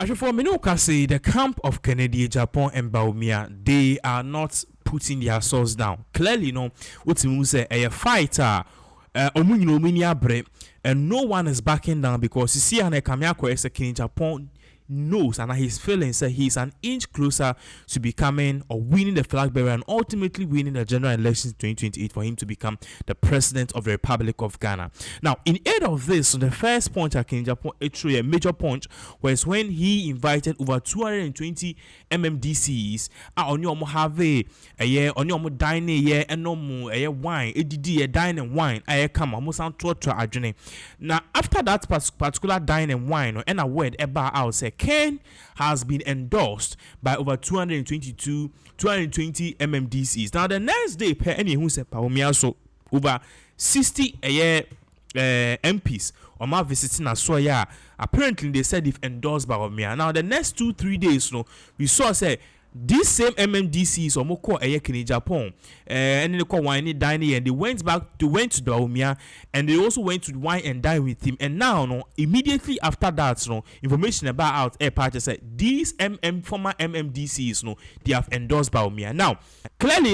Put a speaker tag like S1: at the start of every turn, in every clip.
S1: For me, no can say the camp of Kennedy, Japan, and BAWUMIA, they are not putting their swords down. Clearly, no, what you say a fighter, and no one is backing down because you see, and a Kamiako is a King Japan knows and his feelings that he's an inch closer to becoming or winning the flag bearer and ultimately winning the general elections 2028 for him to become the president of the Republic of Ghana. Now, in aid of this, the first point at King Japan, a major point was when he invited over 220 MMDCs on your have a year on your dine a year and no more a wine, a dine and wine. I come almost on to now after that particular dine and wine and a word about our say Ken has been endorsed by over 220 MMDCs. Now the next day, per any who said BAWUMIA so over 60 a year MPs or my visiting as so yeah. Apparently they said they've endorsed BAWUMIA. Now the next 2-3 days, we saw say these same MMDCs or moko King Japan and they call wine dining and they went to BAWUMIA and they also went to wine and dine with him. And now immediately after that information about out air party said these former MMDCs they have endorsed BAWUMIA. Now clearly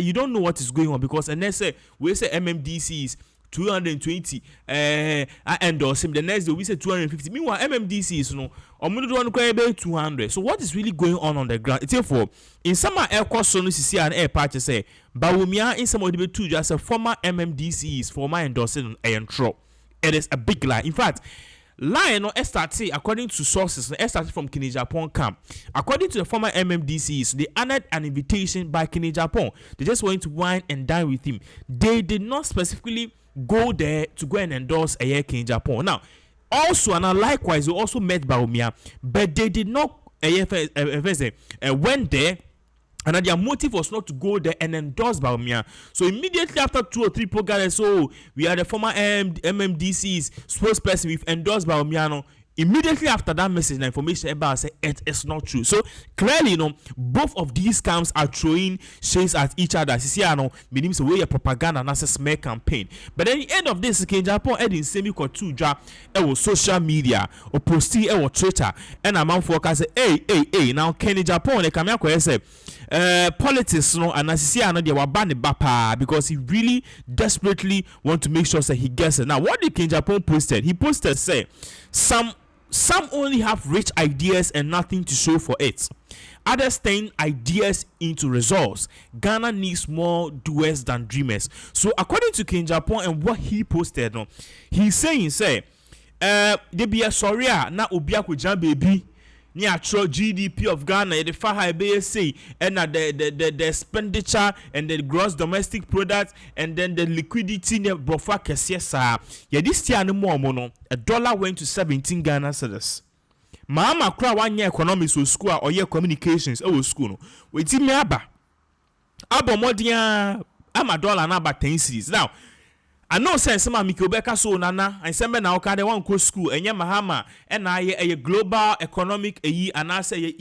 S1: you don't know what is going on because and they say we say MMDCs 220 I endorse him. The next day we say 250. Meanwhile MMDCs on 200. So what is really going on the ground? It's therefore in some air course CC and air party say BAWUMIA in some of the two just a former MMDCs former endorsing and intro. It is a big lie. In fact, lie started according to sources started from King Japan camp. According to the former MMDCs, they honored an invitation by King Japan. They just went to wine and dine with him. They did not specifically go there to go and endorse a year King Japan. Now, also and likewise, they also met BAWUMIA, but they did not went there. And their motive was not to go there and endorse BAWUMIA. So immediately after 2 or 3 programs, we are the former MMDC's spokesperson. We've endorsed BAWUMIA. Immediately after that message and information about say it is not true. So clearly, both of these camps are throwing shades at each other. See, meaning so way propaganda and as a smear campaign. But at the end of this, King Japan edin semi ko tuja social media or posting Twitter and a man for say hey now King Japan they come here say politics and as see they were banned bapa because he really desperately want to make sure that he gets it. Now what did King Japan posted? He posted say some only have rich ideas and nothing to show for it. Others turn ideas into results. Ghana needs more doers than dreamers. So according to King Japan and what he posted, he's saying there be a sorry na obia ko jam baby ni atro GDP of Ghana the far high say and the expenditure and the gross domestic product and then the liquidity ne brofa kese sa ya this year no more $1 went to 17 Ghana cedis. Mama kura 1 year economics or school or year communications school no we ti me aba modia ama dollar na aba 10 cedis. Now I know sense ma Miki Obeka so nana and sembe na oka de wan go school enye mahama and a global economic and I say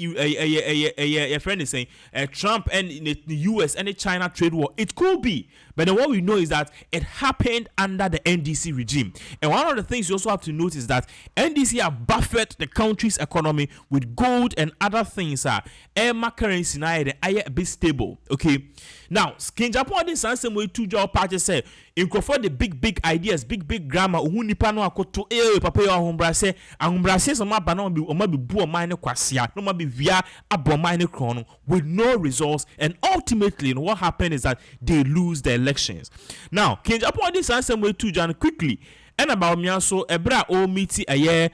S1: a friend is saying Trump and the US and the China trade war. It could be, but then what we know is that it happened under the NDC regime. And one of the things you also have to note is that NDC have buffered the country's economy with gold and other things. Air currency now a bit stable. Okay. Now, King Japan this same way two job party say in the big ideas, big grammar, who nipa no akoto papa yo ahombrase ahombrase so ma ba na o ma be bu o man ne kwasia no ma be via aboman ne kron with no results, and ultimately what happened is that they lose the elections. Now, King Japan this same way two Jan quickly and about me so ebra o meet a year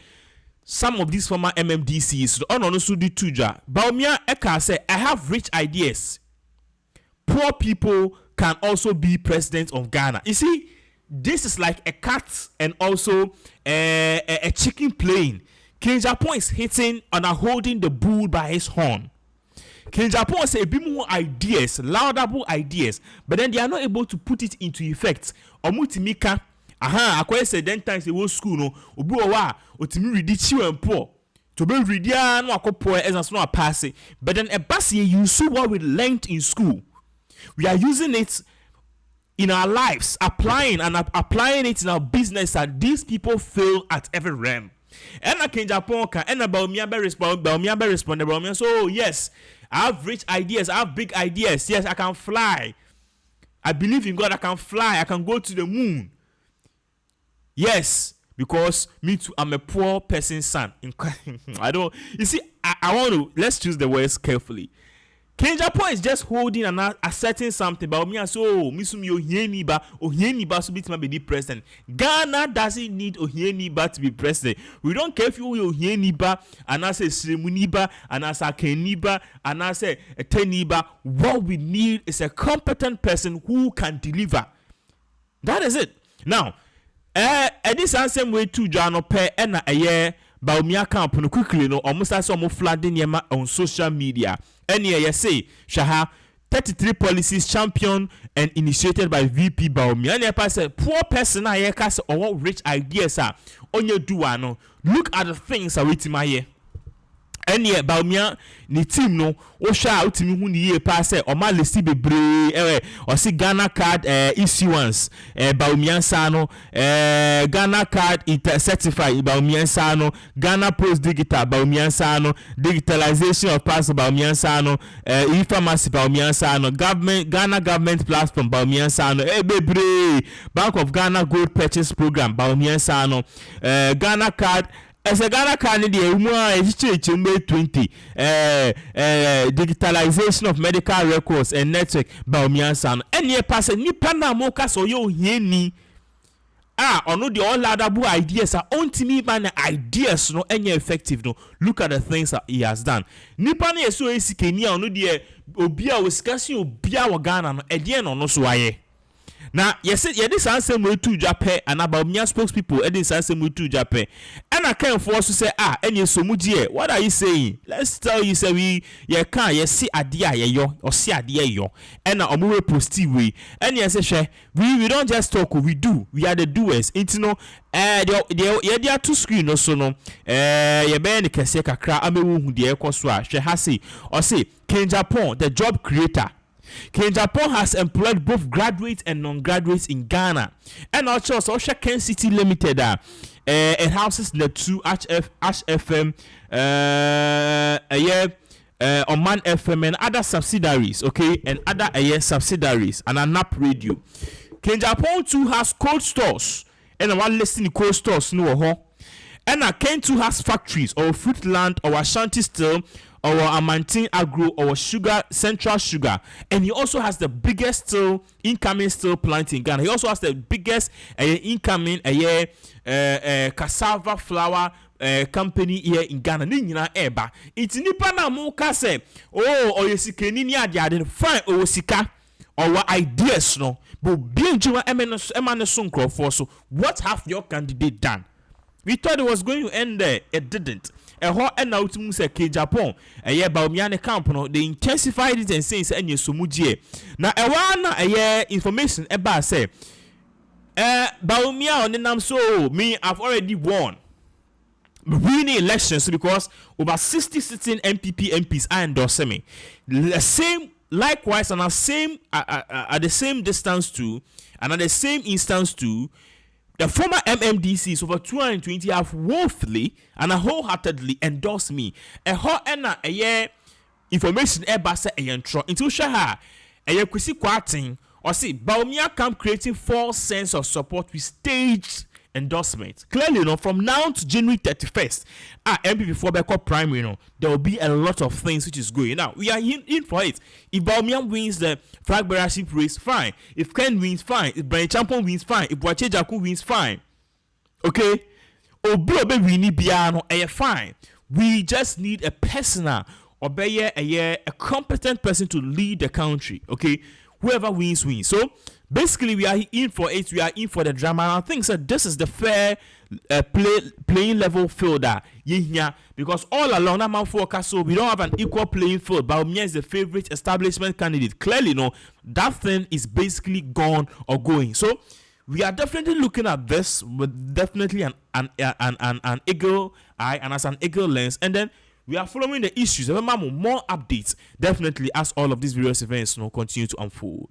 S1: some of these former MMDCs on also do tuja BAWUMIA eka say I have rich ideas. Poor people can also be president of Ghana. You see, this is like a cat and also a chicken playing. King Japan is hitting and holding the bull by his horn. King Japan say a bit more ideas, laudable ideas, but then they are not able to put it into effect. Omutimika, akwa say then times they go school no, obi owa otimi read chiw and poor. To be read ya no akopo as no pass it. But then a basi you see what we learned in school. We are using it in our lives, applying it in our business, that these people fail at every realm. And I can Japan can and about me respond about me. So yes, I have rich ideas, I have big ideas. Yes, I can fly. I believe in God, I can fly, I can go to the moon. Yes, because me too, I'm a poor person's son. I don't, you see, I want to, let's choose the words carefully. King Japan is just holding and asserting something about me and so Misumi Ohieniba so bit be the president. Ghana doesn't need Ohieniba to be president. We don't care if you Ohieniba and I say Srimuniba and I say Keniba and I say Teniba. What we need is a competent person who can deliver. That is it. Now, this same way to Jano Pe and a year BAWUMIA camp no quickly no almost as some flooding yema on social media. Any you say Shaha 33 policies championed and initiated by VP BAWUMIA. And you say poor person I cast or rich ideas are on your duano. Look at the things are waiting my year. Any BAWUMIA ni team no o sha out me hu ni ye pass o ma list bebre o si Ghana card issuance BAWUMIA sa no Ghana card certified BAWUMIA sa no Ghana post digital BAWUMIA sa no digitalization of pass BAWUMIA sa no e-pharmacy BAWUMIA sa no Ghana government platform BAWUMIA sa no bebre Bank of Ghana gold purchase program BAWUMIA sa no Ghana card as a Ghana candidate, 20 digitalization of medical records and network BAWUMIA san. And ye pass ni pana moka so yo yeni. Ono the all ladable ideas are on to me man ideas no any effective no. Look at the things that he has done. Ni pana yeso esikenia ono the obia wiskasi obia wa Ghana no edie no no so aye. Now, yes, this answer me to Japan and BAWUMIA spokespeople. This answer me to Japan, and I can't force to say, and you so much. What are you saying? Let's tell you, say we, can't, see idea, yo, or see idea, yo, and now we positive way. And yes, we don't just talk, we do. We are the doers. It's no, they are two screen also no. You bear the kese kakra. Ame who the ekoswa. She has say, or say, King Japan, the job creator. King Japan has employed both graduates and non-graduates in Ghana. And also Ken City Limited it houses the two HFM Oman FM and other subsidiaries, okay, and other subsidiaries and a NAP radio. King Japan too has cold stores and one listing cold stores no and Ken too has factories or fruit land or Ashanti Steel or Amantin Agro or Sugar Central Sugar, and he also has the biggest incoming steel plant in Ghana. He also has the biggest incoming cassava flour company here in Ghana. Nina eba. It's nipa na mo ka say oh oyesikeni ni ade fine osika or ideas no. But bienjuma emane so nkrofo so what have your candidate done? We thought it was going to end there. It didn't. A hot and out to say King Japan. A year BAWUMIA camp no. They intensified it and saying any sumujie. Now a one a year information about say BAWUMIA on the name so me I've already won. Winning elections because over 60 sitting NPP MPs are endorsing me. The same likewise and at the same distance to and at the same instance to the former MMDCs over 220 have woefully and wholeheartedly endorsed me. A hot and a year information ebasa a yentro into shaha a year kwisi kwating or see BAWUMIA camp creating false sense of support with staged endorsement. Clearly, from now to January 31st, MPP for Beko primary, there will be a lot of things which is going. Now, we are in for it. If BAWUMIA wins the flag bearership race, fine. If Ken wins, fine. If Brian Champon wins, fine. If Boache Jaku wins, fine. Okay? Obi wini biano, fine. We just need a personal, a competent person to lead the country. Okay? Whoever wins, wins. So, basically, we are in for it. We are in for the drama. And I think that this is the fair playing level field because all along that man forecast, so we don't have an equal playing field. BAWUMIA is the favorite establishment candidate. Clearly, that thing is basically gone or going. So we are definitely looking at this with definitely an eagle eye and as an eagle lens, and then we are following the issues. More updates definitely as all of these various events continue to unfold.